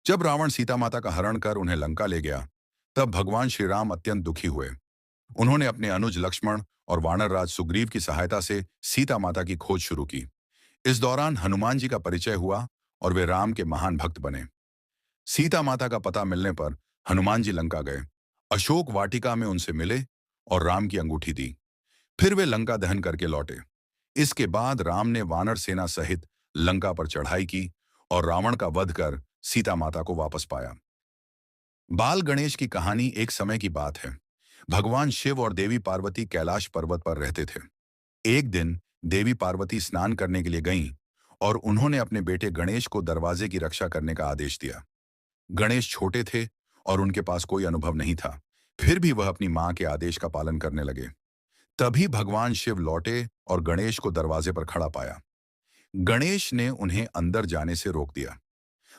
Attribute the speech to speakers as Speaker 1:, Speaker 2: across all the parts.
Speaker 1: जब रावण सीता माता का हरण कर उन्हें लंका ले गया, तब भगवान श्री राम अत्यंत दुखी हुए। उन्होंने अपने अनुज लक्ष्मण और वानर राज सुग्रीव की सहायता से सीता माता की खोज शुरू की। इस दौरान हनुमान जी का परिचय हुआ और वे राम के महान भक्त बने। सीता माता का पता मिलने पर हनुमान जी लंका गए, अशोक वाटिका में उनसे मिले और राम की अंगूठी दी। फिर वे लंका दहन करके लौटे। इसके बाद राम ने वानर सेना सहित लंका पर चढ़ाई की और रावण का वध कर सीता माता को वापस पाया। बाल गणेश की कहानी एक समय की बात है। भगवान शिव और देवी पार्वती कैलाश पर्वत पर रहते थे। एक दिन देवी पार्वती स्नान करने के लिए गईं और उन्होंने अपने बेटे गणेश को दरवाजे की रक्षा करने का आदेश दिया। गणेश छोटे थे और उनके पास कोई अनुभव नहीं था, फिर भी वह अपनी मां के आदेश का पालन करने लगे। तभी भगवान शिव लौटे और गणेश को दरवाजे पर खड़ा पाया। गणेश ने उन्हें अंदर जाने से रोक दिया।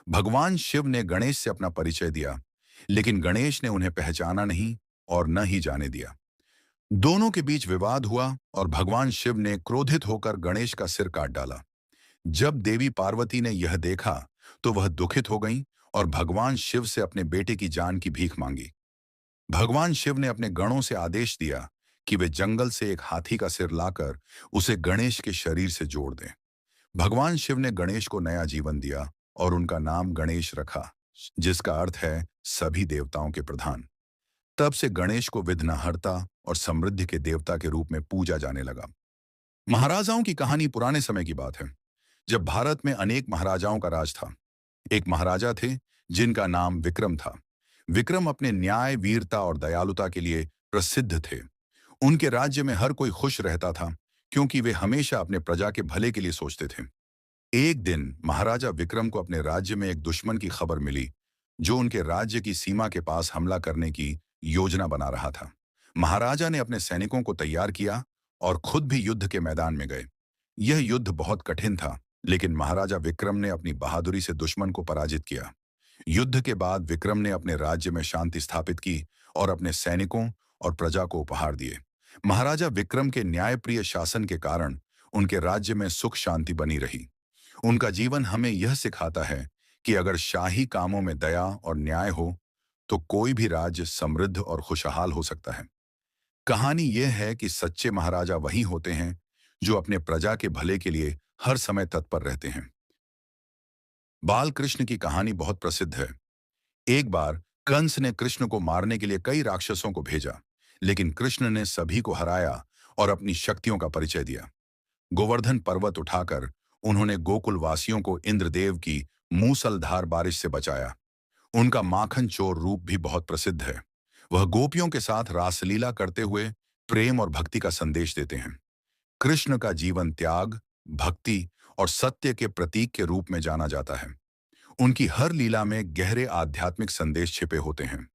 Speaker 1: भगवान शिव ने गणेश से अपना परिचय दिया, लेकिन गणेश ने उन्हें पहचाना नहीं और न ही जाने दिया। दोनों के बीच विवाद हुआ और भगवान शिव ने क्रोधित होकर गणेश का सिर काट डाला। जब देवी पार्वती ने यह देखा, तो वह दुखित हो गईं और भगवान शिव से अपने बेटे की जान की भीख मांगी। भगवान शिव ने अपने गणों से आदेश दिया कि वे जंगल से एक हाथी का सिर लाकर उसे गणेश के शरीर से जोड़ दें। भगवान शिव ने गणेश को नया जीवन दिया और उनका नाम गणेश रखा, जिसका अर्थ है सभी देवताओं के प्रधान। तब से गणेश को विघ्नहर्ता और समृद्धि के देवता के रूप में पूजा जाने लगा। महाराजाओं की कहानी पुराने समय की बात है, जब भारत में अनेक महाराजाओं का राज था। एक महाराजा थे जिनका नाम विक्रम था। विक्रम अपने न्याय, वीरता और दयालुता के लिए प्रसिद्ध थे। उनके राज्य में हर कोई खुश रहता था, क्योंकि वे हमेशा अपने प्रजा के भले के लिए सोचते थे। एक दिन महाराजा विक्रम को अपने राज्य में एक दुश्मन की खबर मिली, जो उनके राज्य की सीमा के पास हमला करने की योजना बना रहा था। महाराजा ने अपने सैनिकों को तैयार किया और खुद भी युद्ध के मैदान में गए। यह युद्ध बहुत कठिन था, लेकिन महाराजा विक्रम ने अपनी बहादुरी से दुश्मन को पराजित किया। युद्ध के बाद विक्रम ने अपने राज्य में शांति स्थापित की और अपने सैनिकों और प्रजा को उपहार दिए। महाराजा विक्रम के न्यायप्रिय शासन के कारण उनके राज्य में सुख शांति बनी रही। उनका जीवन हमें यह सिखाता है कि अगर शाही कामों में दया और न्याय हो, तो कोई भी राज्य समृद्ध और खुशहाल हो सकता है। कहानी यह है कि सच्चे महाराजा वही होते हैं जो अपने प्रजा के भले के लिए हर समय तत्पर रहते हैं। बाल कृष्ण की कहानी बहुत प्रसिद्ध है। एक बार कंस ने कृष्ण को मारने के लिए कई राक्षसों को भेजा, लेकिन कृष्ण ने सभी को हराया और अपनी शक्तियों का परिचय दिया। गोवर्धन पर्वत उठाकर उन्होंने गोकुल वासियों को इंद्रदेव की मूसलधार बारिश से बचाया। उनका माखन चोर रूप भी बहुत प्रसिद्ध है। वह गोपियों के साथ रासलीला करते हुए प्रेम और भक्ति का संदेश देते हैं। कृष्ण का जीवन त्याग, भक्ति और सत्य के प्रतीक के रूप में जाना जाता है। उनकी हर लीला में गहरे आध्यात्मिक संदेश छिपे होते हैं।